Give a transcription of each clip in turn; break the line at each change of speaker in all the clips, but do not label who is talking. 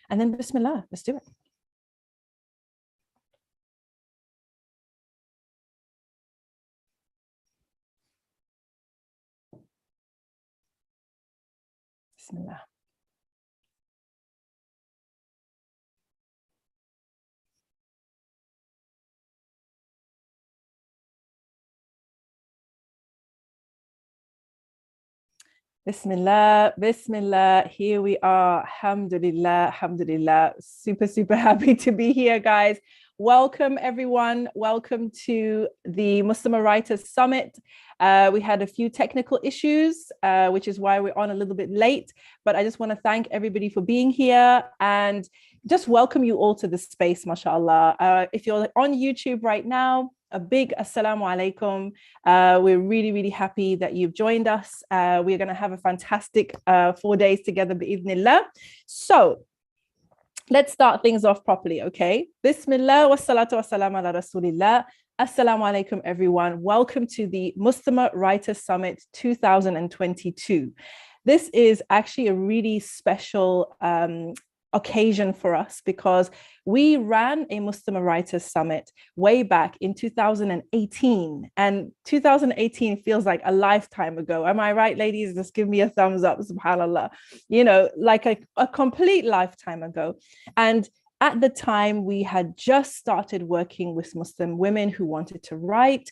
And then Bismillah, let's do it. Bismillah. Bismillah, Bismillah. Here we are. Alhamdulillah, Alhamdulillah. Super, super happy to be here, guys. Welcome, everyone. Welcome to the Muslimah Writers Summit. We had a few technical issues, which is why we're on a little bit late. But I just want to thank everybody for being here and just welcome you all to the space, mashallah. If you're on YouTube right now, a big assalamu alaikum. We're really, really happy that you've joined us. We're going to have a fantastic 4 days together, bi'idhnillah. So let's start things off properly, okay? Bismillah wa salatu wa salam ala rasulillah. Assalamu alaikum, everyone. Welcome to the Muslimah Writers Summit 2022. This is actually a really special occasion for us because we ran a Muslimah Writers Summit way back in 2018, and 2018 feels like a lifetime ago. Am I right, ladies? Just give me a thumbs up, subhanallah. You know, like a complete lifetime ago. And at the time, we had just started working with Muslim women who wanted to write.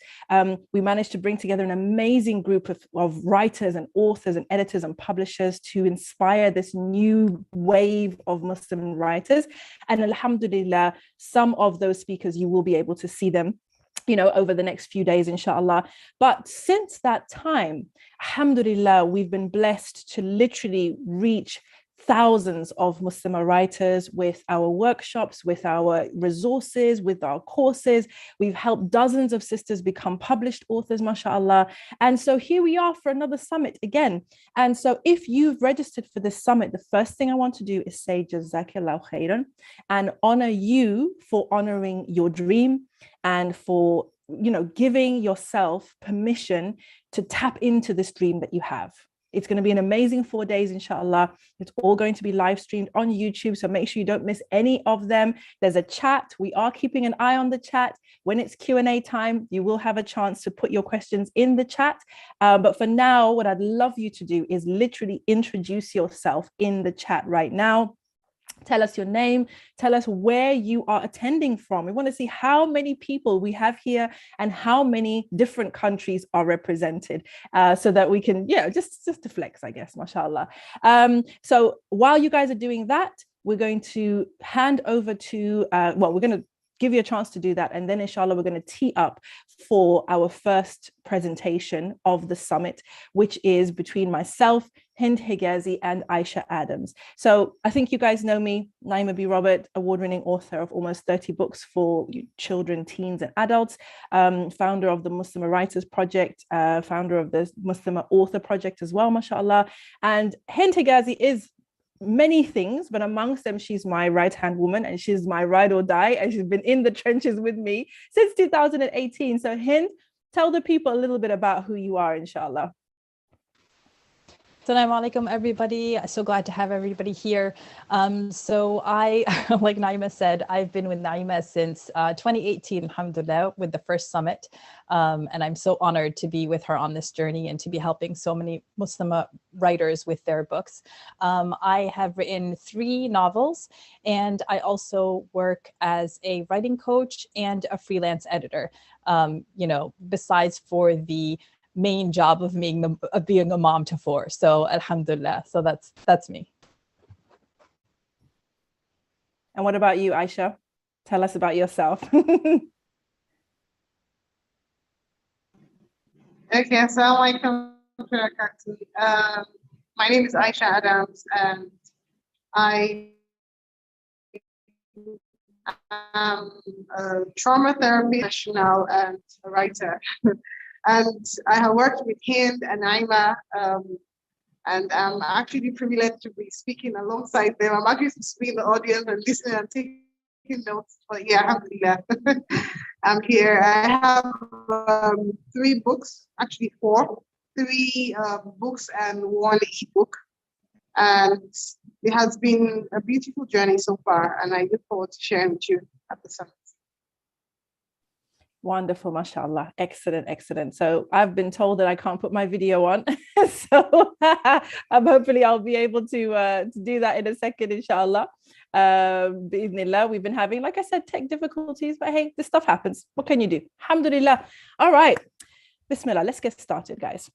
We managed to bring together an amazing group of writers and authors and editors and publishers to inspire this new wave of Muslim writers. And alhamdulillah, some of those speakers, you will be able to see them, you know, over the next few days, inshallah. But since that time, alhamdulillah, we've been blessed to literally reach thousands of Muslimah writers with our workshops, with our resources, with our courses. We've helped dozens of sisters become published authors, mashallah. And so here we are for another summit again. And so if you've registered for this summit, the first thing I want to do is say Jazakallahu khairan and honor you for honoring your dream and for, you know, giving yourself permission to tap into this dream that you have. It's going to be an amazing 4 days, inshallah. It's all going to be live streamed on YouTube, so make sure you don't miss any of them. There's a chat. We are keeping an eye on the chat. When it's Q&A time, you will have a chance to put your questions in the chat. But for now, what I'd love you to do is literally introduce yourself in the chat right now. Tell us your name, tell us where you are attending from. We want to see how many people we have here and how many different countries are represented, so that we can, yeah, just to flex, I guess, mashallah. So while you guys are doing that, we're going to hand over to, well, we're going to give you a chance to do that. And then inshallah, we're going to tee up for our first presentation of the summit, which is between myself, Hend Hegazi, and Aishah Adams. So I think you guys know me, Naima B. Robert, award-winning author of almost 30 books for children, teens, and adults, founder of the Muslimah Writers Project, founder of the Muslimah Author Project as well, mashallah. And Hend Hegazi is many things, but amongst them, she's my right-hand woman and she's my ride or die, and she's been in the trenches with me since 2018. So Hind, tell the people a little bit about who you are, inshallah.
Assalamu alaikum, everybody. So glad to have everybody here. So I, like Naima said, I've been with Naima since 2018, alhamdulillah, with the first summit. And I'm so honored to be with her on this journey and to be helping so many Muslim writers with their books. I have written 3 novels, and I also work as a writing coach and a freelance editor, you know, besides for the main job of being a mom to 4. So alhamdulillah. So that's me.
And what about you, Aishah? Tell us about yourself.
Okay, assalamu alaikum. My name is Aishah Adams, and I am a trauma therapy professional and a writer. And I have worked with Hind and Naima, and I'm actually privileged to be speaking alongside them. I'm actually speaking in the audience and listening and taking notes. But yeah, alhamdulillah, I'm here. I have 3 books, actually 4, 3 books and 1 ebook. And it has been a beautiful journey so far, and I look forward to sharing with you at the summit.
Wonderful, mashallah. Excellent, excellent. So I've been told that I can't put my video on. So hopefully I'll be able to do that in a second, inshallah. Bi'idhnillah, we've been having, like I said, tech difficulties, but hey, this stuff happens. What can you do? Alhamdulillah. All right. Bismillah, let's get started, guys.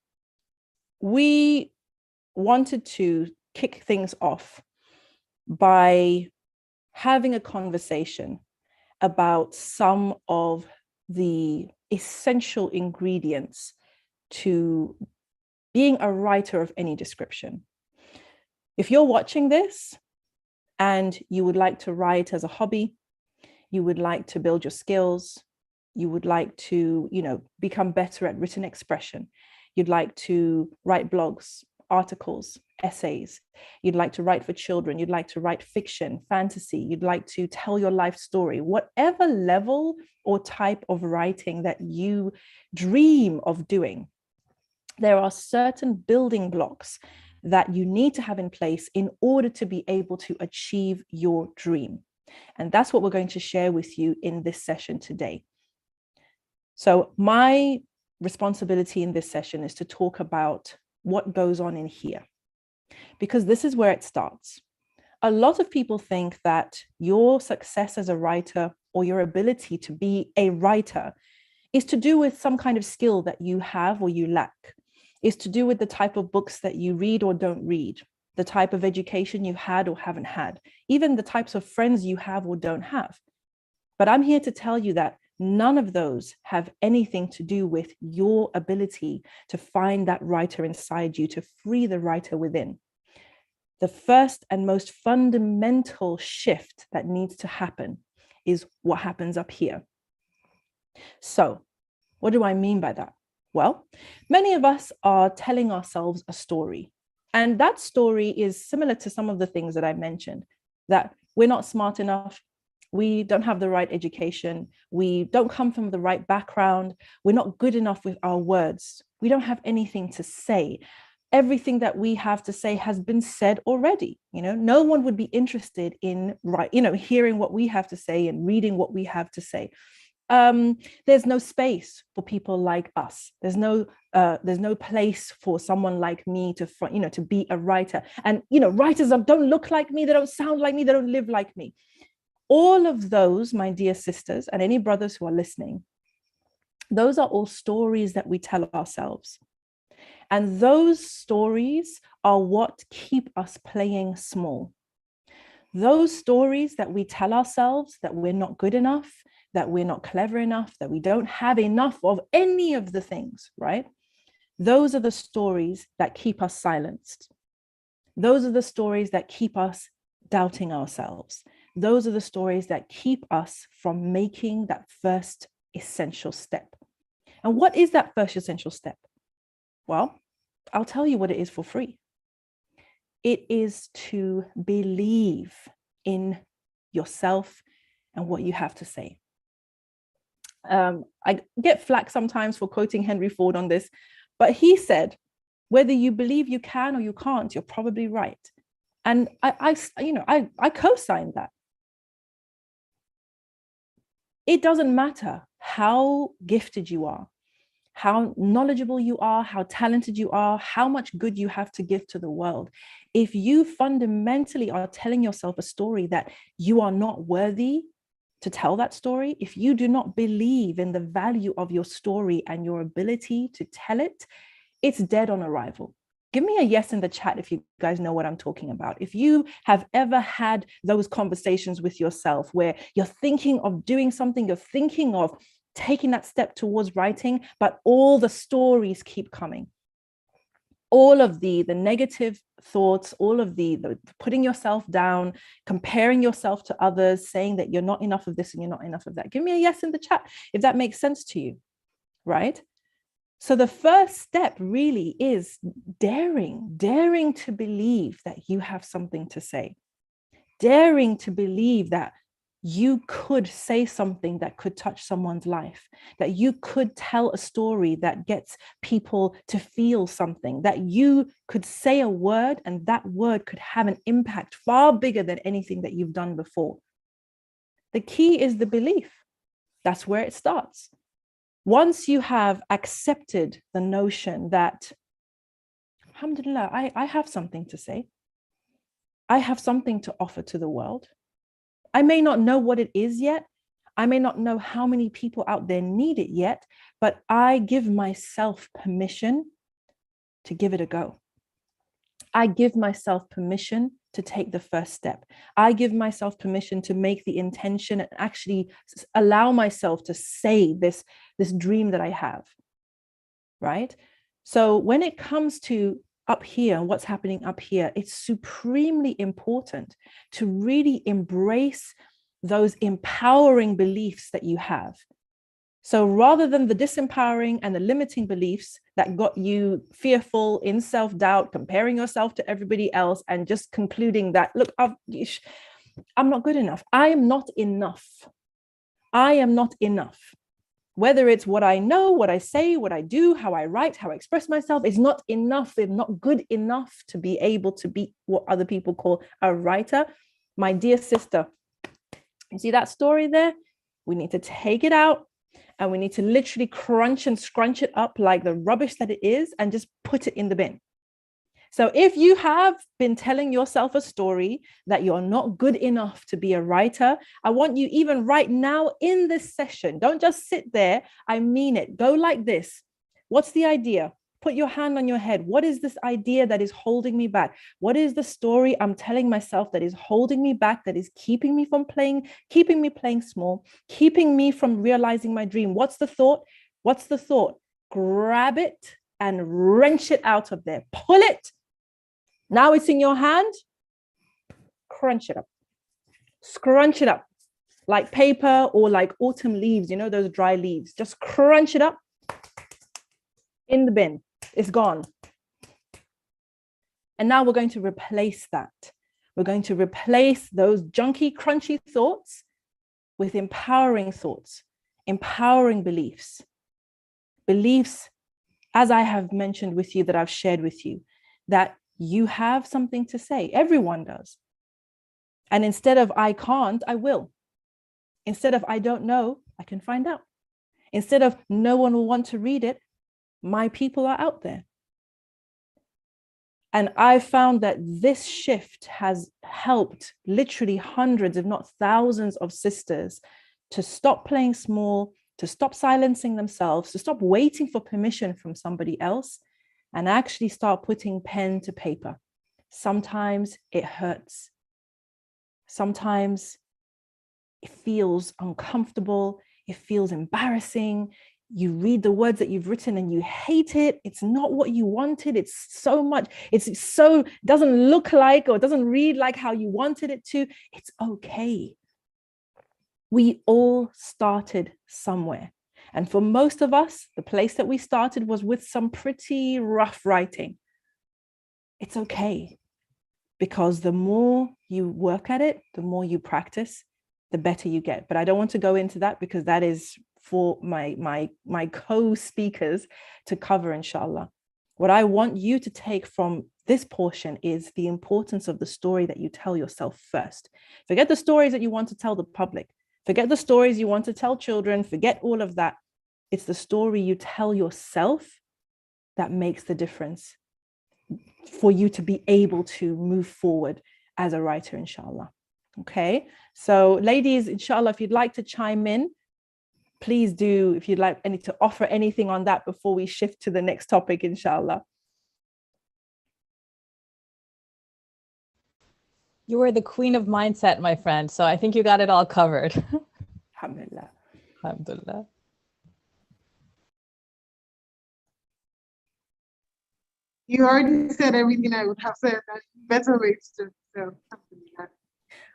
We wanted to kick things off by having a conversation about some of the essential ingredients to being a writer of any description. If you're watching this and you would like to write as a hobby, you would like to build your skills, you would like to, become better at written expression, you'd like to write blogs, articles, essays, you'd like to write for children, you'd like to write fiction, fantasy, you'd like to tell your life story, whatever level or type of writing that you dream of doing, there are certain building blocks that you need to have in place in order to be able to achieve your dream. And that's what we're going to share with you in this session today. So my responsibility in this session is to talk about what goes on in here, because this is where it starts. A lot of people think that your success as a writer or your ability to be a writer is to do with some kind of skill that you have or you lack, is to do with the type of books that you read or don't read, the type of education you had or haven't had, even the types of friends you have or don't have. But I'm here to tell you that none of those have anything to do with your ability to find that writer inside you, to free the writer within. The first and most fundamental shift that needs to happen is what happens up here. So, what do I mean by that? Well, many of us are telling ourselves a story. And that story is similar to some of the things that I mentioned, that we're not smart enough, we don't have the right education, we don't come from the right background, we're not good enough with our words, we don't have anything to say. Everything that we have to say has been said already. No one would be interested in hearing what we have to say and reading what we have to say. There's no space for people like us. There's no place for someone like me to be a writer. And writers don't look like me, they don't sound like me, they don't live like me. All of those, my dear sisters, and any brothers who are listening, those are all stories that we tell ourselves. And those stories are what keep us playing small. Those stories that we tell ourselves, that we're not good enough, that we're not clever enough, that we don't have enough of any of the things, right? Those are the stories that keep us silenced. Those are the stories that keep us doubting ourselves. Those are the stories that keep us from making that first essential step. And what is that first essential step? Well, I'll tell you what it is for free. It is to believe in yourself and what you have to say. I get flack sometimes for quoting Henry Ford on this, but he said, whether you believe you can or you can't, you're probably right. And I co-signed that. It doesn't matter how gifted you are, how knowledgeable you are, how talented you are, how much good you have to give to the world. If you fundamentally are telling yourself a story that you are not worthy to tell that story, if you do not believe in the value of your story and your ability to tell it, it's dead on arrival. Give me a yes in the chat if you guys know what I'm talking about. If you have ever had those conversations with yourself where you're thinking of doing something, you're thinking of taking that step towards writing, but all the stories keep coming. All of the negative thoughts, all of the putting yourself down, comparing yourself to others, saying that you're not enough of this and you're not enough of that. Give me a yes in the chat if that makes sense to you, right? So the first step really is daring to believe that you have something to say, daring to believe that you could say something that could touch someone's life, that you could tell a story that gets people to feel something, that you could say a word and that word could have an impact far bigger than anything that you've done before. The key is the belief. That's where it starts. Once you have accepted the notion that, alhamdulillah, I have something to say, I have something to offer to the world. I may not know what it is yet. I may not know how many people out there need it yet, but I give myself permission to give it a go. I give myself permission to take the first step. I give myself permission to make the intention and actually allow myself to say this dream that I have, right? So when it comes to up here, what's happening up here, it's supremely important to really embrace those empowering beliefs that you have. So rather than the disempowering and the limiting beliefs that got you fearful, in self-doubt, comparing yourself to everybody else and just concluding that, look, I'm not good enough. I am not enough. I am not enough. Whether it's what I know, what I say, what I do, how I write, how I express myself, is not enough. It's not good enough to be able to be what other people call a writer. My dear sister, you see that story there? We need to take it out and we need to literally crunch and scrunch it up like the rubbish that it is and just put it in the bin. So if you have been telling yourself a story that you're not good enough to be a writer, I want you, even right now in this session, don't just sit there. I mean it. Go like this. What's the idea? Put your hand on your head. What is this idea that is holding me back? What is the story I'm telling myself that is holding me back, that is keeping me from playing, keeping me playing small, keeping me from realizing my dream? What's the thought? What's the thought? Grab it and wrench it out of there. Pull it. Now it's in your hand. Crunch it up. Scrunch it up like paper or like autumn leaves, you know, those dry leaves. Just crunch it up in the bin. It's gone. And now we're going to replace that. We're going to replace those junky, crunchy thoughts with empowering thoughts, empowering beliefs. Beliefs, as I have mentioned with you, that I've shared with you, that you have something to say. Everyone does. And instead of I can't, I will. Instead of I don't know, I can find out. Instead of no one will want to read it, my people are out there. And I found that this shift has helped literally hundreds, if not thousands of sisters to stop playing small, to stop silencing themselves, to stop waiting for permission from somebody else, and actually start putting pen to paper. Sometimes it hurts. Sometimes it feels uncomfortable. It feels embarrassing. You read the words that you've written and you hate it. It's not what you wanted. It's so much. Doesn't look like or doesn't read like how you wanted it to. It's okay. We all started somewhere. And for most of us, the place that we started was with some pretty rough writing. It's okay, because the more you work at it, the more you practice, the better you get. But I don't want to go into that because that is for my co-speakers to cover, inshallah. What I want you to take from this portion is the importance of the story that you tell yourself first. Forget the stories that you want to tell the public. Forget the stories you want to tell children. Forget all of that. It's the story you tell yourself that makes the difference for you to be able to move forward as a writer, inshallah. Okay, so ladies, inshallah, if you'd like to chime in, please do. If you'd like to offer anything on that before we shift to the next topic, inshallah.
You are the queen of mindset, my friend. So I think you got it all covered.
Alhamdulillah.
Alhamdulillah.
You already said everything I would have said. That's better ways to. So,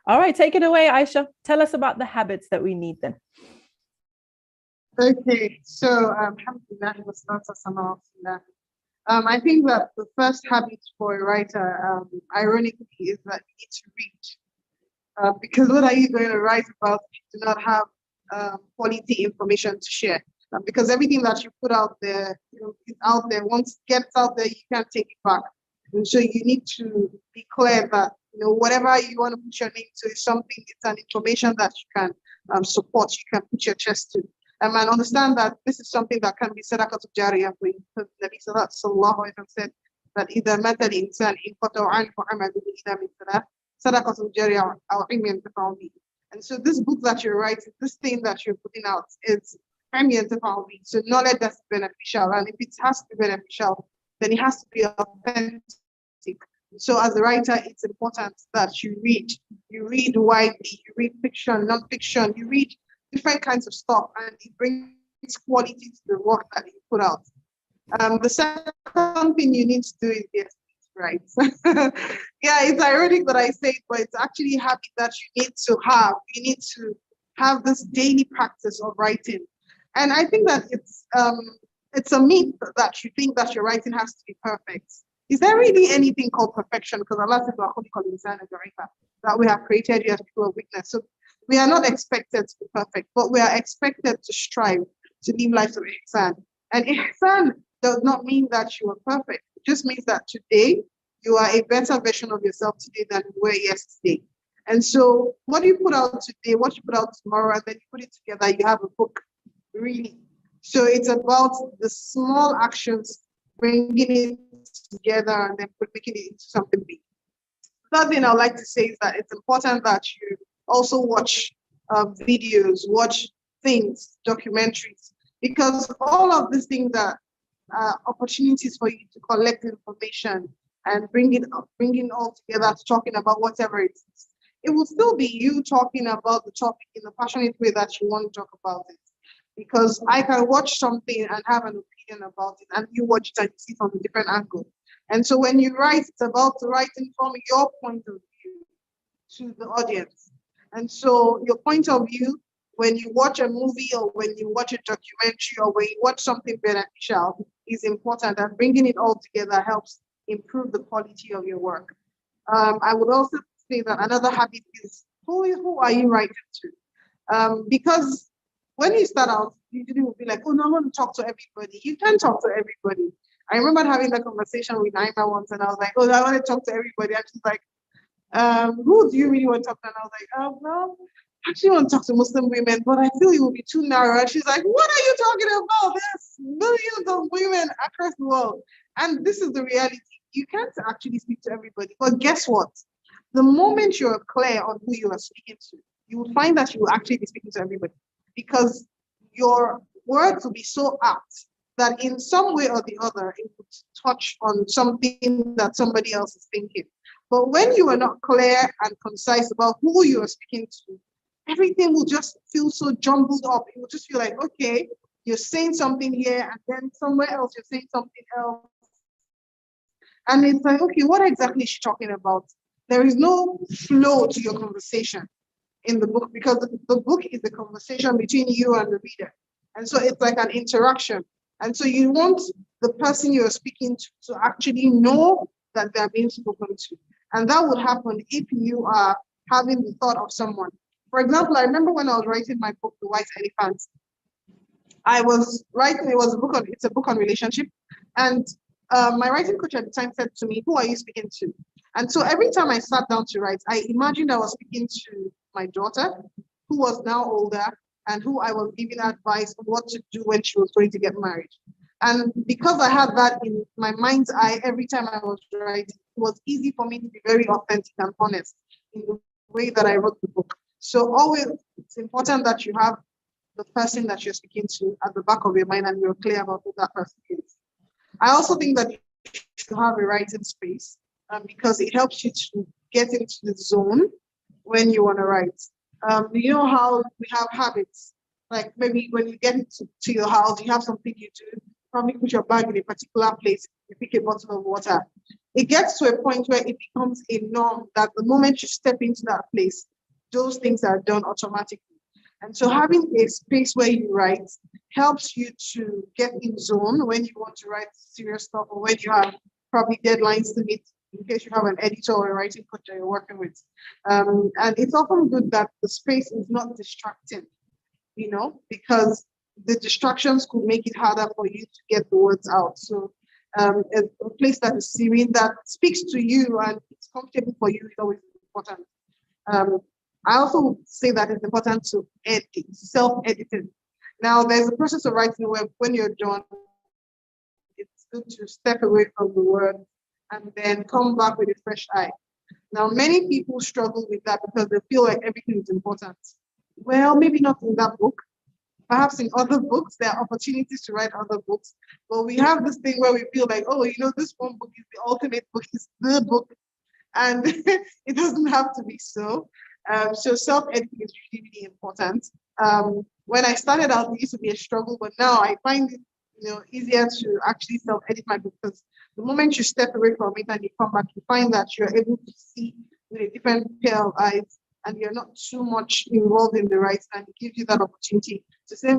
all right, take it away, Aisha. Tell us about the habits that we need then.
okay, so alhamdulillah, I think that the first habit for a writer, ironically, is that you need to read. because what are you going to write about if you do not have quality information to share? Because everything that you put out there, is out there. Once it gets out there, you can't take it back. And so you need to be clear that whatever you want to put your name to is something. It's an information that you can support. You can put your chest to. And understand that this is something that can be sadaqah jariyah for you. Because Nabi sallallahu alaihi wasallam said that إذا مات الإنسان انقطع عنه عمله إلا من ثلاث صدقة جارية أو علم ينتفع به. And so this book that you're writing, this thing that you're putting out, is علم ينتفع به. So knowledge that's beneficial, and if it has to be beneficial, then it has to be authentic. So as a writer, it's important that you read widely, you read fiction, non-fiction, you read different kinds of stuff, and it brings quality to the work that you put out. The second thing you need to do is yes, right. Yeah, it's ironic that I say it, but it's actually a habit that you need to have. You need to have this daily practice of writing. And I think that it's a myth that you think that your writing has to be perfect. Is there really anything called perfection? Because Allah says that we have created you as people of weakness. So we are not expected to be perfect, but we are expected to strive to live lives of ihsan. And ihsan does not mean that you are perfect. It just means that today you are a better version of yourself today than you were yesterday. And so what you put out today, what you put out tomorrow, and then you put it together, you have a book, really. So it's about the small actions, bringing it together and then making it into something big. The third thing I'd like to say is that it's important that you also watch videos, watch things, documentaries, because all of these things are opportunities for you to collect information and bring it all together to talking about whatever it is. It will still be you talking about the topic in the passionate way that you want to talk about it. Because I can watch something and have an opinion about it, and you watch it and you see from a different angle. And so when you write, it's about writing from your point of view to the audience. And so your point of view, when you watch a movie or when you watch a documentary or when you watch something beneficial, is important, and bringing it all together helps improve the quality of your work. I would also say that another habit is who are you writing to? Because when you start out, you will be like, oh no, I want to talk to everybody. You can't talk to everybody. I remember having that conversation with Naima once, and I was like, oh, I want to talk to everybody. And she's like, who do you really want to talk to? And I was like, oh, well, I actually want to talk to Muslim women, but I feel it will be too narrow. And she's like, what are you talking about? There's millions of women across the world. And this is the reality. You can't actually speak to everybody. But guess what? The moment you're clear on who you are speaking to, you will find that you will actually be speaking to everybody, because your words will be so apt that in some way or the other, it would touch on something that somebody else is thinking. But when you are not clear and concise about who you are speaking to, everything will just feel so jumbled up. It will just feel like, okay, you're saying something here, and then somewhere else you're saying something else. And it's like, okay, what exactly is she talking about? There is no flow to your conversation in the book, because the book is a conversation between you and the reader. And so it's like an interaction. And so you want the person you're speaking to actually know that they're being spoken to. And that would happen if you are having the thought of someone. For example, I remember when I was writing my book, The White Elephant, I was writing, it's a book on relationship. And my writing coach at the time said to me, who are you speaking to? And so every time I sat down to write, I imagined I was speaking to my daughter, who was now older, and who I was giving advice on what to do when she was going to get married. And because I had that in my mind's eye every time I was writing, it was easy for me to be very authentic and honest in the way that I wrote the book. So always, it's important that you have the person that you're speaking to at the back of your mind, and you're clear about who that person is. I also think that you should have a writing space, because it helps you to get into the zone when you want to write. You know how we have habits, like maybe when you get to your house, you have something you do, probably put your bag in a particular place, you pick a bottle of water. It gets to a point where it becomes a norm that the moment you step into that place, those things are done automatically. And so having a space where you write helps you to get in zone when you want to write serious stuff, or when you have probably deadlines to meet in case you have an editor or a writing coach that you're working with. And it's often good that the space is not distracting, because the distractions could make it harder for you to get the words out. So a place that is serene, that speaks to you and it's comfortable for you is always important. I also say that it's important to edit, self-editing. Now, there's a process of writing where when you're done, it's good to step away from the word and then come back with a fresh eye. Now, many people struggle with that because they feel like everything is important. Well, maybe not in that book. Perhaps in other books, there are opportunities to write other books. But we have this thing where we feel like, oh, this one book is the ultimate book, is the book. And it doesn't have to be so. So self-editing is really, really important. When I started out, it used to be a struggle, but now I find it easier to actually self-edit my book, because the moment you step away from it and you come back, you find that you're able to see with a different pair of eyes, and you're not too much involved in the writing, and it gives you that opportunity to say,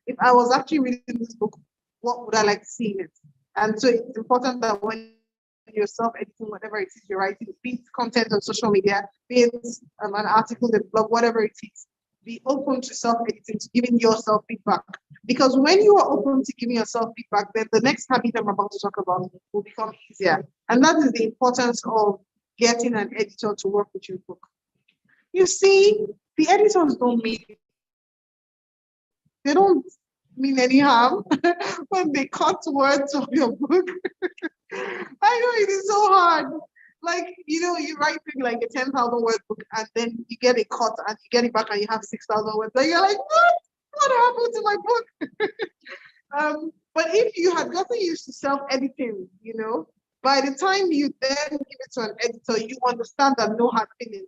if I was actually reading this book, what would I like to see in it? And so it's important that when you're self-editing whatever it is you're writing, be it content on social media, be it an article, the blog, whatever it is, be open to self-editing, to giving yourself feedback. Because when you are open to giving yourself feedback, then the next habit I'm about to talk about will become easier. And that is the importance of getting an editor to work with your book. You see, the editors don't mean any harm when they cut words of your book. I know it is so hard. Like, you write like a 10,000 word book and then you get a cut and you get it back and you have 6,000 words. And you're like, what happened to my book? But if you had gotten used to self-editing, by the time you then give it to an editor, you understand that no hard feelings.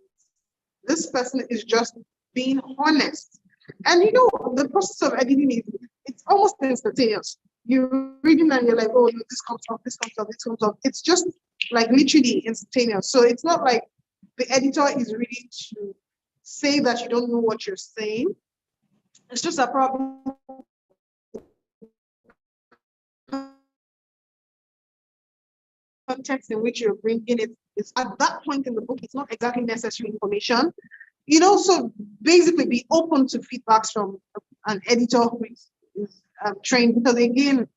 This person is just being honest. And the process of editing it's almost instantaneous. You're reading and you're like, oh, no, this comes off, this comes off, this comes off. It's just like literally instantaneous. So it's not like the editor is ready to say that you don't know what you're saying. It's just a problem. Context in which you're bringing it is at that point in the book, it's not exactly necessary information. So basically be open to feedbacks from an editor who is trained, because again,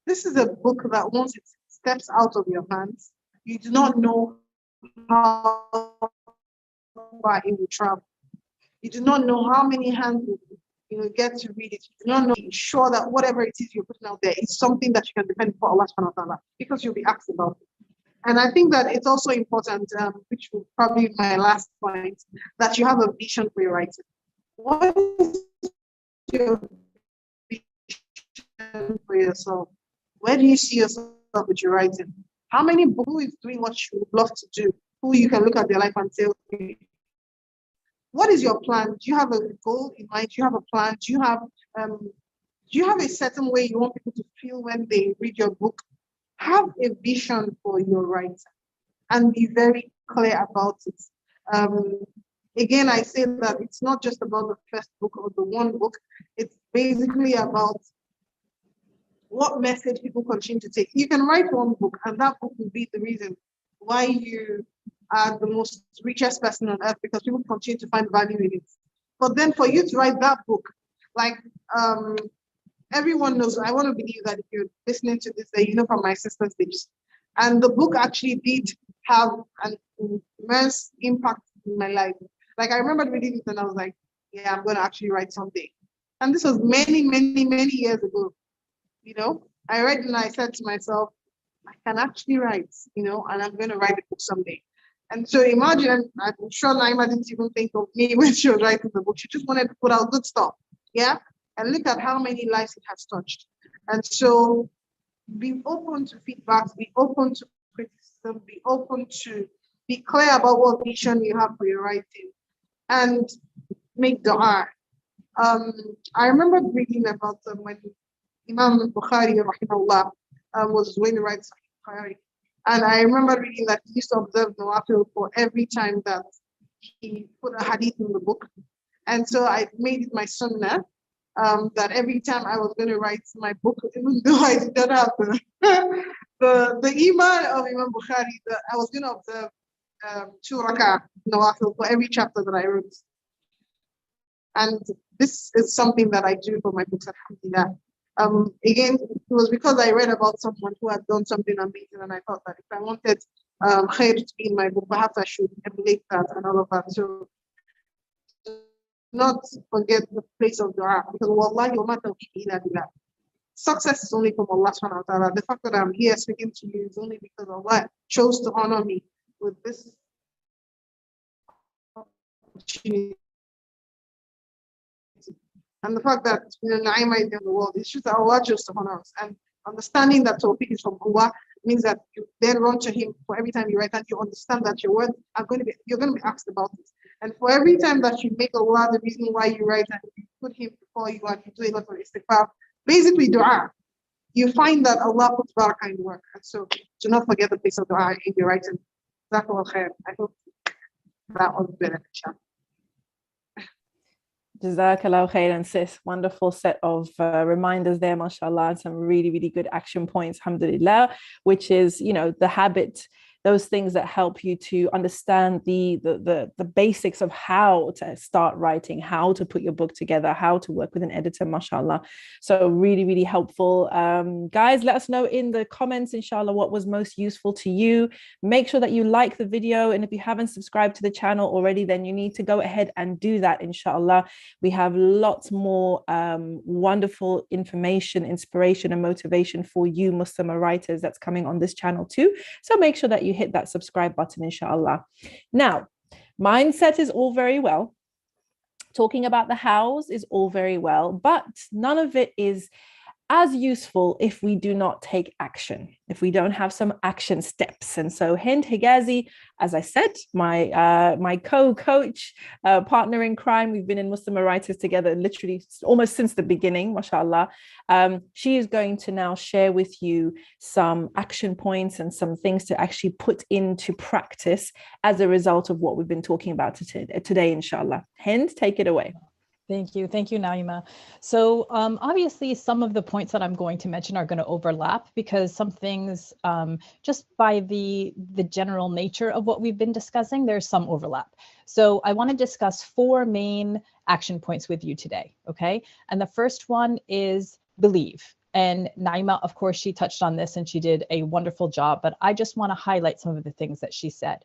this is a book that once it steps out of your hands, you do not know how far it will travel. You do not know how many hands will get to read it. You do not know, sure that whatever it is you're putting out there is something that you can depend for Allah subhanahu wa ta'ala, because you'll be asked about it. And I think that it's also important, which will probably be my last point, that you have a vision for your writing. What is your vision for yourself? Where do you see yourself with your writing? How many books? Who is doing what you would love to do? Who you can look at their life and say, okay, what is your plan? Do you have a goal in mind? Do you have a plan? Do you have a certain way you want people to feel when they read your book? Have a vision for your writing and be very clear about it. Again, I say that it's not just about the first book or the one book. It's basically about what message people continue to take. You can write one book and that book will be the reason why you are the most richest person on earth, because people continue to find value in it. But then for you to write that book, like everyone knows, I want to believe that if you're listening to this, that from my sister's days. And the book actually did have an immense impact in my life. Like I remember reading it and I was like, yeah, I'm going to actually write someday. And this was many, many, many years ago. I read and I said to myself, I can actually write, and I'm going to write a book someday. And so imagine, I'm sure Naima didn't even think of me when she was writing the book. She just wanted to put out good stuff. Yeah. And look at how many lives it has touched. And so be open to feedback, be open to criticism, be open to be clear about what vision you have for your writing, and make dua. I remember reading about when Imam Bukhari rahimahullah was going to write Bukhari. And I remember reading that he used to observe Nawafil for every time that he put a hadith in the book. And so I made it my sunnah that every time I was going to write my book, even though I did not have the Iman of Imam Bukhari, I was going to observe 2 rak'ah nawafil for every chapter that I wrote. And this is something that I do for my books, alhamdulillah. Again, it was because I read about someone who had done something amazing, and I thought that if I wanted khair to be in my book, perhaps I should emulate that and all of that. So do not forget the place of dua, because wallahi wa ma tawfiqi illa billah. Success is only from Allah subhanahu wa ta'ala. The fact that I'm here speaking to you is only because Allah chose to honor me with this opportunity. And the fact that Naima is in the world, it's just that Allah chose to honor us. And understanding that tawfiq is from Allah means that you then run to Him for every time you write, and you understand that your words are you're going to be asked about it. And for every time that you make Allah the reason why you write, and you put Him before you, and you do a lot of istighfar, basically dua, you find that Allah puts barakah in the work. And so do not forget the place of dua in your writing. Jazakallah khair. I hope that was better.
Jazakallah khairan, sis. Wonderful set of reminders there, mashallah, and some really, really good action points, alhamdulillah, which is, the habit, those things that help you to understand the basics of how to start writing, how to put your book together, how to work with an editor, mashallah. So really, really helpful. Guys, let us know in the comments, inshallah, what was most useful to you. Make sure that you like the video. And if you haven't subscribed to the channel already, then you need to go ahead and do that, inshallah. We have lots more wonderful information, inspiration, and motivation for you Muslimah writers that's coming on this channel too. So make sure that you hit that subscribe button, inshallah. Now, mindset is all very well. Talking about the hows is all very well, but none of it is as useful if we do not take action, if we don't have some action steps. And so Hend, Hegazi, as I said, my co-coach, partner in crime, we've been in Muslimah Writers together literally almost since the beginning, mashallah. She is going to now share with you some action points and some things to actually put into practice as a result of what we've been talking about today, inshallah. Hend, take it away.
Thank you, Naima. So obviously some of the points that I'm going to mention are going to overlap, because some things, just by the general nature of what we've been discussing, there's some overlap. So I want to discuss 4 main action points with you today, okay? And the first one is believe. And Naima, of course, she touched on this and she did a wonderful job, but I just want to highlight some of the things that she said.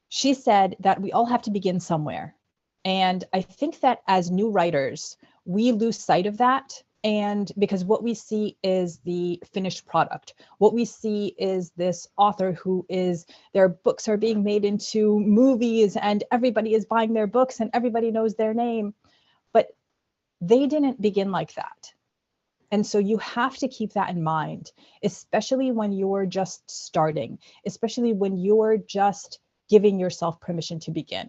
She said that we all have to begin somewhere. And I think that as new writers, we lose sight of that. And because what we see is the finished product. What we see is this author who their books are being made into movies and everybody is buying their books and everybody knows their name. But they didn't begin like that. And so you have to keep that in mind, especially when you're just starting, especially when you're just giving yourself permission to begin.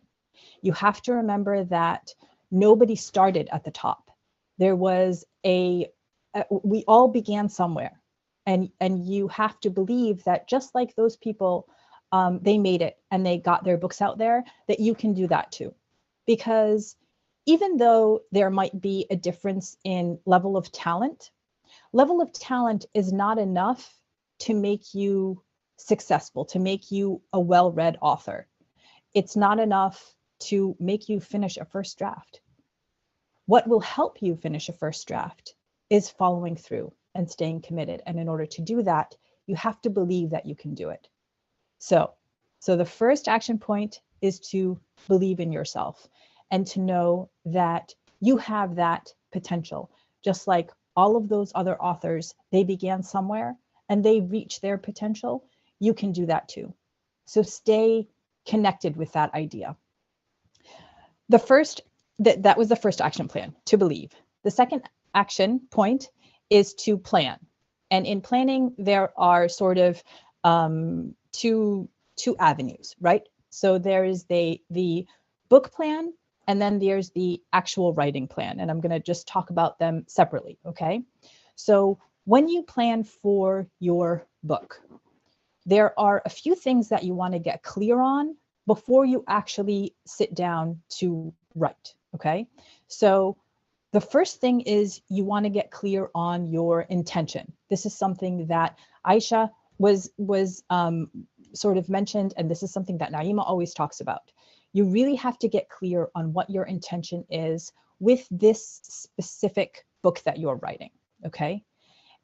You have to remember that nobody started at the top. There was we all began somewhere. And you have to believe that just like those people, they made it and they got their books out there, that you can do that too. Because even though there might be a difference in level of talent is not enough to make you successful, to make you a well-read author. It's not enough to make you finish a first draft. What will help you finish a first draft is following through and staying committed. And in order to do that, you have to believe that you can do it. So the first action point is to believe in yourself and to know that you have that potential. Just like all of those other authors, they began somewhere and they reached their potential. You can do that too. So stay connected with that idea. That was the first action plan, to believe. The second action point is to plan. And in planning, there are sort of two avenues, right? So there is the book plan, and then there's the actual writing plan. And I'm going to just talk about them separately, okay? So when you plan for your book, there are a few things that you want to get clear on before you actually sit down to write, okay? So The first thing is you want to get clear on your intention. This is something that Aishah was sort of mentioned, and this is something that Naima always talks about. You really have to get clear on what your intention is with this specific book that you're writing, okay?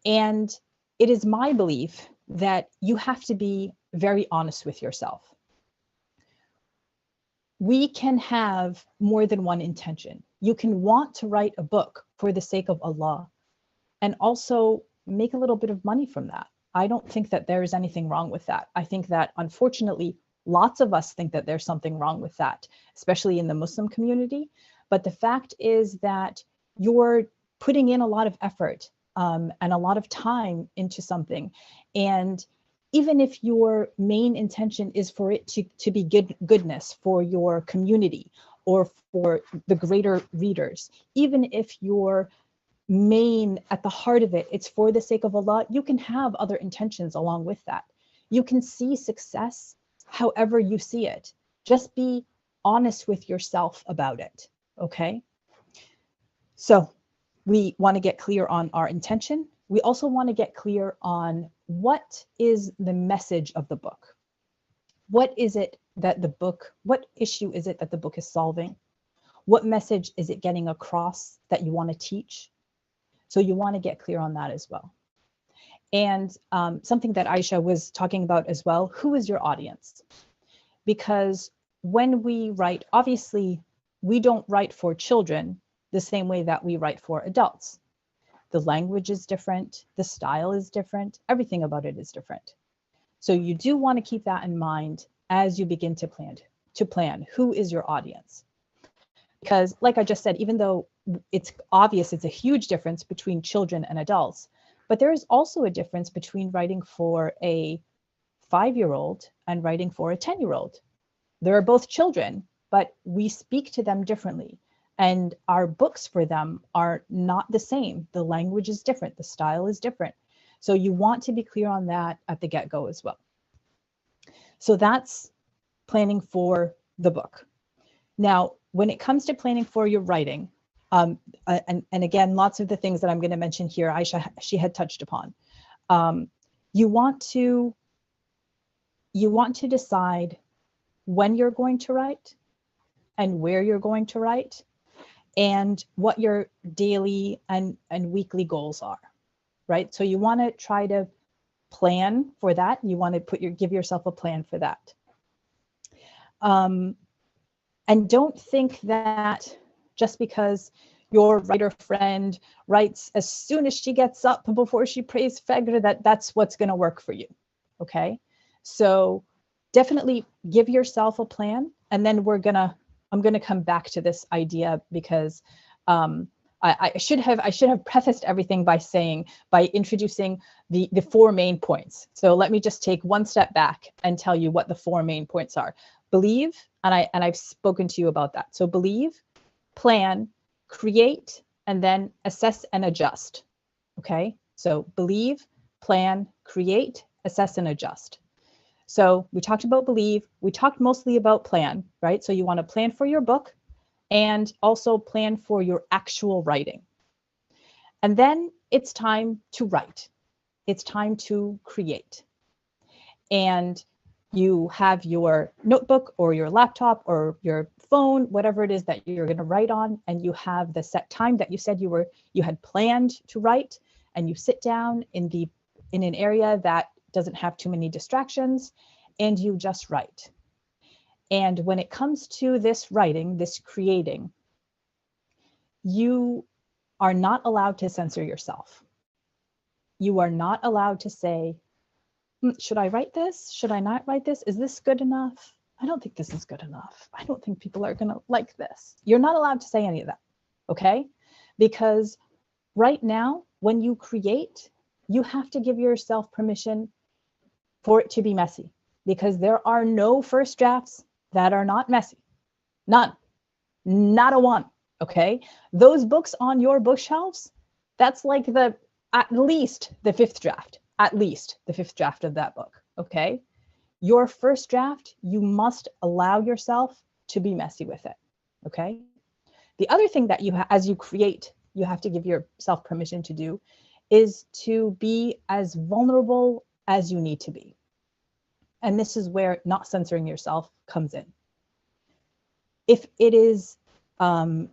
And it is my belief that you have to be very honest with yourself. We can have more than one intention. You can want to write a book for the sake of Allah and also make a little bit of money from that. I don't think that there is anything wrong with that. I think that unfortunately, lots of us think that there's something wrong with that, especially in the Muslim community. But the fact is that you're putting in a lot of effort and a lot of time into something. And even if your main intention is for it to be goodness for your community or for the greater readers, even if your main, at the heart of it, it's for the sake of Allah, you can have other intentions along with that. You can see success however you see it. Just be honest with yourself about it, okay? So we want to get clear on our intention. We also want to get clear on what is the message of the book. What is it that the book, what issue is it that the book is solving? What message is it getting across that you want to teach? So you want to get clear on that as well. And something that Aishah was talking about as well, who is your audience? Because when we write, obviously, we don't write for children the same way that we write for adults. The language is different, the style is different, everything about it is different. So you do want to keep that in mind as you begin to plan who is your audience. Because like I just said, even though it's obvious it's a huge difference between children and adults, but there is also a difference between writing for a 5-year-old and writing for a 10-year-old. They're both children, but we speak to them differently. And our books for them are not the same. The language is different, the style is different. So you want to be clear on that at the get-go as well. So that's planning for the book. Now, when it comes to planning for your writing, and again, lots of the things that I'm going to mention here, Aishah, she had touched upon. You want to decide when you're going to write and where you're going to write and what your daily and weekly goals are, right? So you want to try to plan for that. You want to give yourself a plan for that. And don't think that just because your writer friend writes as soon as she gets up before she prays Fajr, that's what's going to work for you, okay? So definitely give yourself a plan, and then I'm going to come back to this idea because I should have prefaced everything by introducing the 4 main points. So let me just take one step back and tell you what the 4 main points are. Believe, and I've spoken to you about that. So believe, plan, create, and then assess and adjust. Okay, so believe, plan, create, assess, and adjust. So we talked about believe, we talked mostly about plan, right? So you want to plan for your book and also plan for your actual writing. And then it's time to write. It's time to create. And you have your notebook or your laptop or your phone, whatever it is that you're going to write on, and you have the set time that you said you had planned to write, and you sit down in an area that doesn't have too many distractions, and you just write. And when it comes to this writing, this creating, you are not allowed to censor yourself. You are not allowed to say, should I write this? Should I not write this? Is this good enough? I don't think this is good enough. I don't think people are going to like this. You're not allowed to say any of that, okay? Because right now, when you create, you have to give yourself permission for it to be messy, because there are no first drafts that are not messy. None. Not a one, okay? Those books on your bookshelves, that's like at least the 5th draft. At least the 5th draft of that book, okay? Your first draft, you must allow yourself to be messy with it, okay? The other thing that as you create, you have to give yourself permission to do is to be as vulnerable as you need to be. And this is where not censoring yourself comes in. If it is an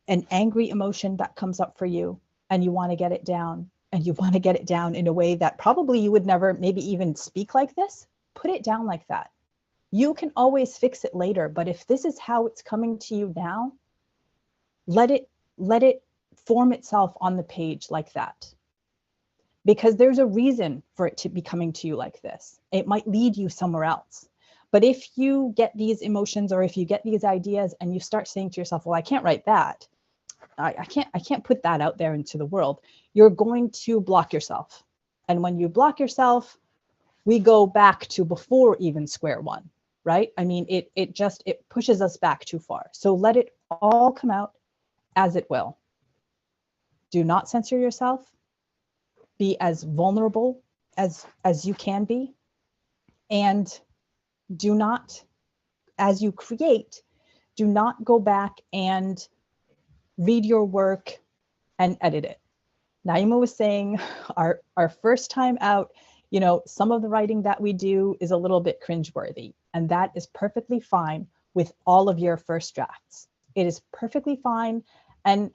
angry emotion that comes up for you and you want to get it down, and you want to get it down in a way that probably you would never maybe even speak like this, put it down like that. You can always fix it later, but if this is how it's coming to you now, let it form itself on the page like that. Because there's a reason for it to be coming to you like this. It might lead you somewhere else. But if you get these emotions, or if you get these ideas and you start saying to yourself, well, I can't write that, I can't put that out there into the world, you're going to block yourself. And when you block yourself, we go back to before even square one, right? I mean, it pushes us back too far. So let it all come out as it will. Do not censor yourself. Be as vulnerable as you can be. And do not, as you create, do not go back and read your work and edit it. Naima was saying our first time out, you know, some of the writing that we do is a little bit cringeworthy, and that is perfectly fine with all of your first drafts. It is perfectly fine. And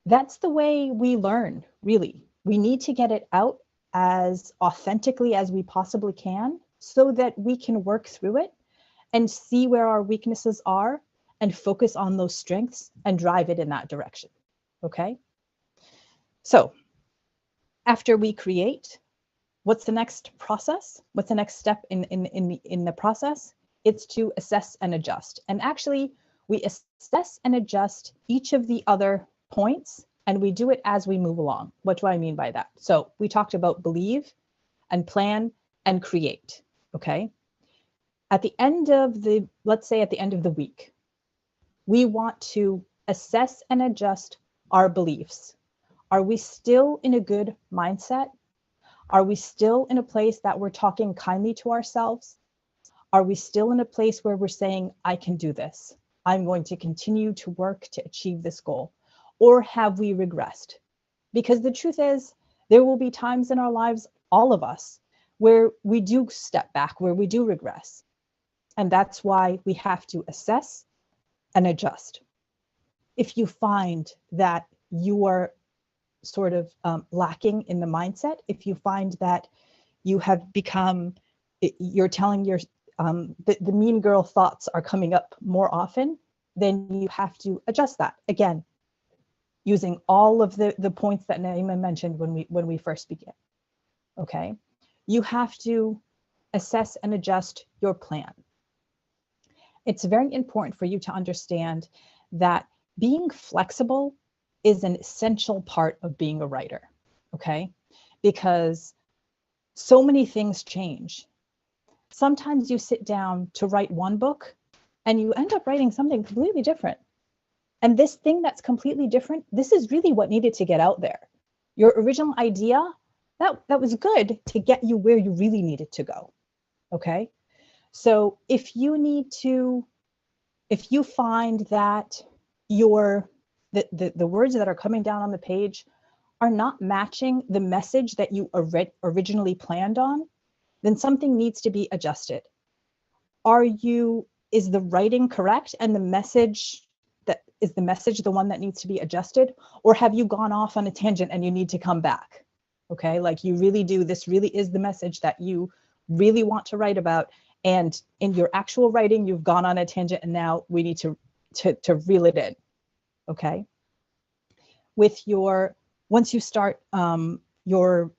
that's the way we learn, really. We need to get it out as authentically as we possibly can so that we can work through it and see where our weaknesses are and focus on those strengths and drive it in that direction, okay? So after we create, what's the next process? What's the next step in the process? It's to assess and adjust. And actually, we assess and adjust each of the other points, and we do it as we move along. What do I mean by that? So we talked about believe and plan and create, okay? At the end of the, let's say at the end of the week, we want to assess and adjust our beliefs. Are we still in a good mindset? Are we still in a place that we're talking kindly to ourselves? Are we still in a place where we're saying, I can do this? I'm going to continue to work to achieve this goal. Or have we regressed? Because the truth is, there will be times in our lives, all of us, where we do step back, where we do regress. And that's why we have to assess and adjust. If you find that you are sort of lacking in the mindset, if you find that you have become, you're telling your, the mean girl thoughts are coming up more often, then you have to adjust that. Again, using all of the points that Naima mentioned when we first begin, okay? You have to assess and adjust your plan. It's very important for you to understand that being flexible is an essential part of being a writer, okay? Because so many things change. Sometimes you sit down to write one book and you end up writing something completely different. And this thing that's completely different, this is really what needed to get out there. Your original idea, that was good to get you where you really needed to go, okay? So if you find that the words that are coming down on the page are not matching the message that you originally planned on, then something needs to be adjusted. Is the writing correct and the message the one that needs to be adjusted? Or have you gone off on a tangent and you need to come back? Okay, like you really do, this really is the message that you really want to write about. And in your actual writing, you've gone on a tangent and now we need to reel it in, okay? Once you start your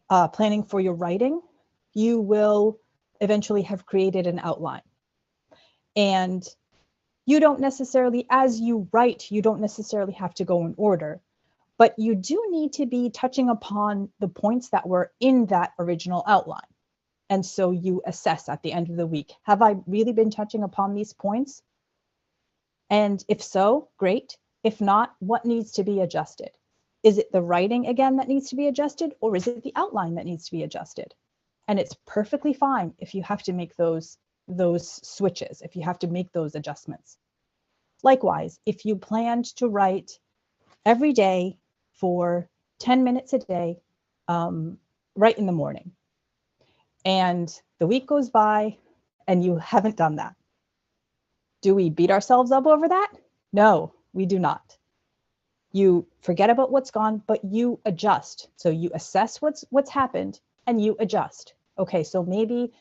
planning for your writing, you will eventually have created an outline. And you don't necessarily, as you write, you don't necessarily have to go in order, but you do need to be touching upon the points that were in that original outline. And so you assess at the end of the week, have I really been touching upon these points? And if so, great. If not, what needs to be adjusted? Is it the writing again that needs to be adjusted, or is it the outline that needs to be adjusted? And it's perfectly fine if you have to make those switches, if you have to make those adjustments. Likewise, if you planned to write every day for 10 minutes a day, right in the morning, and the week goes by and you haven't done that, do we beat ourselves up over that? No, we do not. You forget about what's gone, but you adjust. So you assess what's happened and you adjust. Okay, so maybe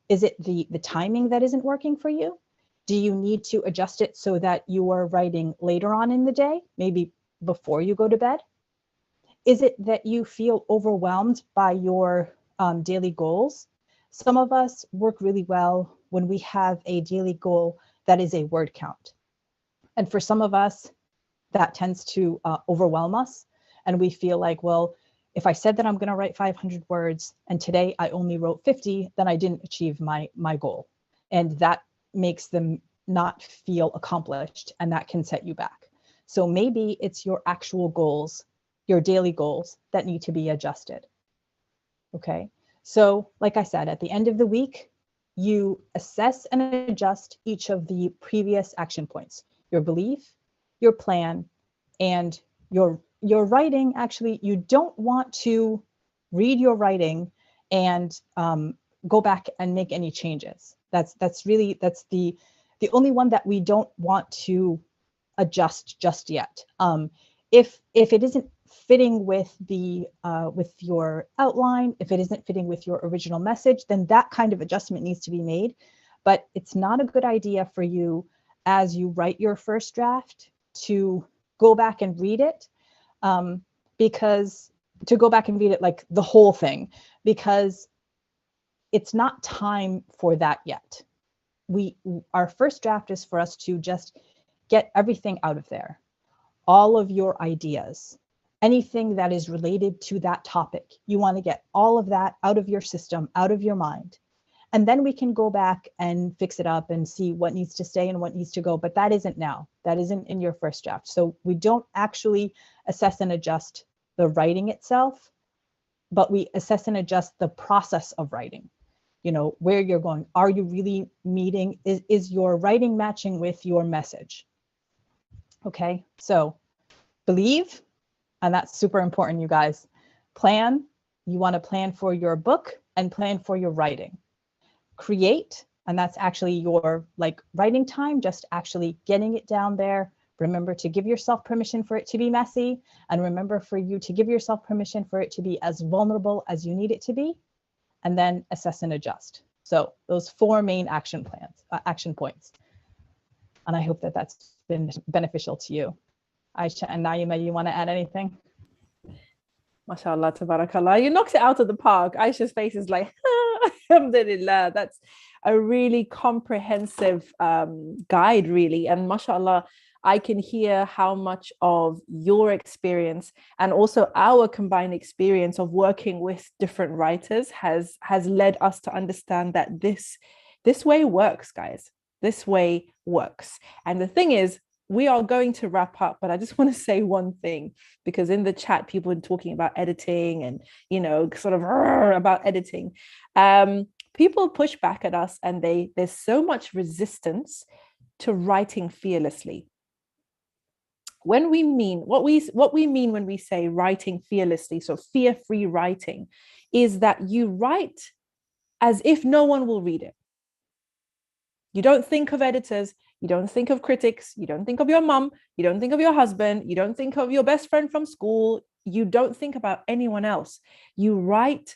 is it the timing that isn't working for you? Do you need to adjust it so that you are writing later on in the day, maybe before you go to bed? Is it that you feel overwhelmed by your daily goals? Some of us work really well when we have a daily goal that is a word count. And for some of us, that tends to overwhelm us. And we feel like, well, if I said that I'm going to write 500 words and today I only wrote 50, then I didn't achieve my goal. And that makes them not feel accomplished, and that can set you back. So maybe it's your actual goals, your daily goals, that need to be adjusted. Okay. So like I said, at the end of the week, you assess and adjust each of the previous action points, your belief, your plan, and your writing. Actually, you don't want to read your writing and go back and make any changes. That's the only one that we don't want to adjust just yet. If it isn't fitting with with your outline, if it isn't fitting with your original message, then that kind of adjustment needs to be made. But it's not a good idea for you, as you write your first draft, to go back and read it, because to go back and read it like the whole thing, because it's not time for that yet. Our first draft is for us to just get everything out of there, all of your ideas, anything that is related to that topic. You want to get all of that out of your system, out of your mind. And then we can go back and fix it up and see what needs to stay and what needs to go. But that isn't now. That isn't in your first draft. So we don't actually assess and adjust the writing itself, but we assess and adjust the process of writing. You know, where you're going. Are you really meeting? Is your writing matching with your message? Okay, so believe, and that's super important, you guys. Plan. You want to plan for your book and plan for your writing. Create, and that's actually your writing time, just actually getting it down there. Remember to give yourself permission for it to be messy, and remember for you to give yourself permission for it to be as vulnerable as you need it to be, and then assess and adjust. So those 4 main action points. And I hope that that's been beneficial to you. Aisha and Naima, you want to add anything?
MashaAllah, tabarakallah. You knocked it out of the park. Aisha's face is like, alhamdulillah. That's a really comprehensive guide, really. And mashallah, I can hear how much of your experience and also our combined experience of working with different writers has led us to understand that this way works, guys. This way works. And the thing is, we are going to wrap up, but I just want to say one thing, because in the chat, people are talking about editing and, sort of about editing. People push back at us, and there's so much resistance to writing fearlessly. When we mean what we mean when we say writing fearlessly, so fear-free writing, is that you write as if no one will read it. You don't think of editors, you don't think of critics, you don't think of your mom, you don't think of your husband, you don't think of your best friend from school, you don't think about anyone else. You write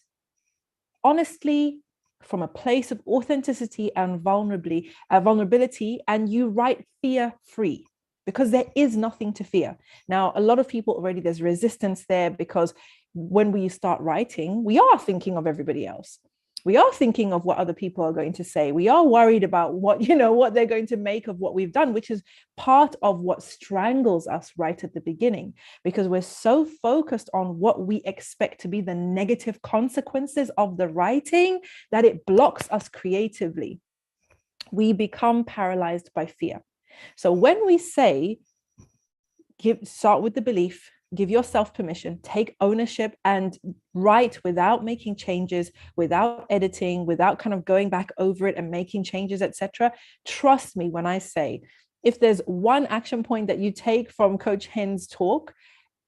honestly from a place of authenticity and vulnerability, and you write fear-free, because there is nothing to fear. Now, a lot of people already, there's resistance there, because when we start writing, we are thinking of everybody else. We are thinking of what other people are going to say. We are worried about what they're going to make of what we've done, which is part of what strangles us right at the beginning, because we're so focused on what we expect to be the negative consequences of the writing that it blocks us creatively. We become paralyzed by fear. So when we say, start with the belief, give yourself permission, take ownership, and write without making changes, without editing, without kind of going back over it and making changes, etc. Trust me when I say if there's one action point that you take from Coach Hend's talk,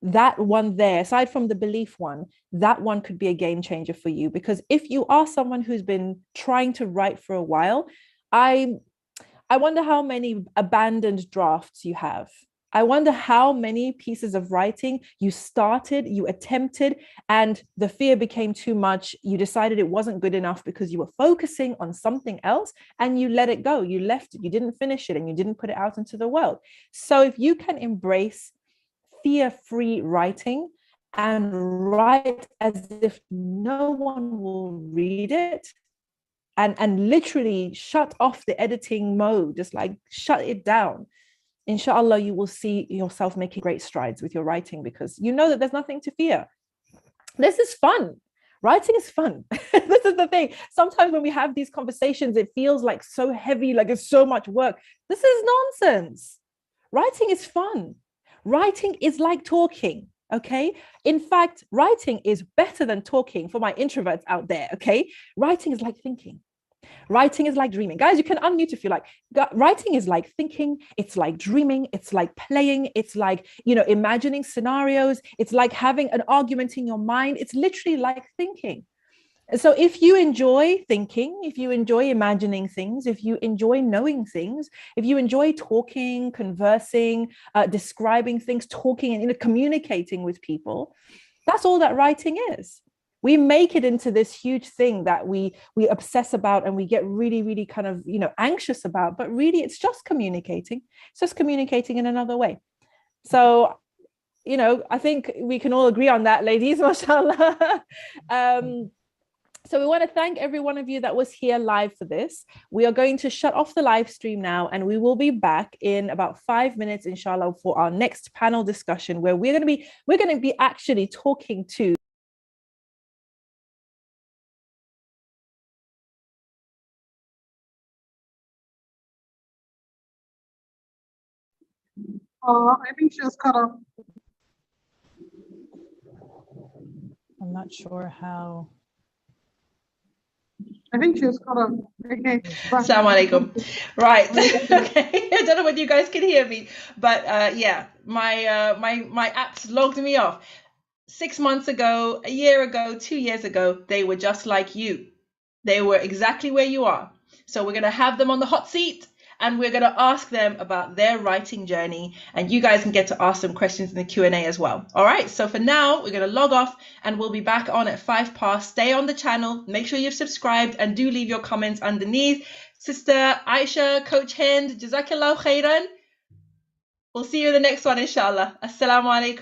that one there, aside from the belief one, that one could be a game changer for you. Because if you are someone who's been trying to write for a while, I wonder how many abandoned drafts you have. I wonder how many pieces of writing you started, you attempted, and the fear became too much. You decided it wasn't good enough because you were focusing on something else and you let it go. You left it, you didn't finish it, and you didn't put it out into the world. So if you can embrace fear-free writing and write as if no one will read it, and literally shut off the editing mode, just like shut it down, inshallah, you will see yourself making great strides with your writing, because you know that there's nothing to fear. This is fun. Writing is fun. This is the thing. Sometimes when we have these conversations, it feels like so heavy, like it's so much work. This is nonsense. Writing is fun. Writing is like talking. Okay. In fact, writing is better than talking for my introverts out there. Okay. Writing is like thinking. Writing is like dreaming. Guys, you can unmute if you like. Writing is like thinking. It's like dreaming. It's like playing. It's like, imagining scenarios. It's like having an argument in your mind. It's literally like thinking. So if you enjoy thinking, if you enjoy imagining things, if you enjoy knowing things, if you enjoy talking, conversing, describing things, talking and communicating with people, that's all that writing is. We make it into this huge thing that we obsess about and we get really, really kind of, anxious about, but really it's just communicating. It's just communicating in another way. So, I think we can all agree on that, ladies, mashallah. So we want to thank every one of you that was here live for this. We are going to shut off the live stream now, and we will be back in about 5 minutes, inshallah, for our next panel discussion, where we're going to be actually talking to
Oh, I think she was cut off.
I'm not sure how.
I think she was cut off. Okay.
Assalamu alaikum. Right. Okay. I don't know whether you guys can hear me, but yeah, my apps logged me off. 6 months ago, a year ago, 2 years ago, they were just like you. They were exactly where you are. So we're going to have them on the hot seat, and we're going to ask them about their writing journey, and you guys can get to ask them questions in the Q&A as well. All right, so for now, we're going to log off, and we'll be back on at 5 past. Stay on the channel, make sure you've subscribed, and do leave your comments underneath. Sister Aisha, Coach Hend, Jazakallah khairan. We'll see you in the next one, inshallah. Assalamu alaikum.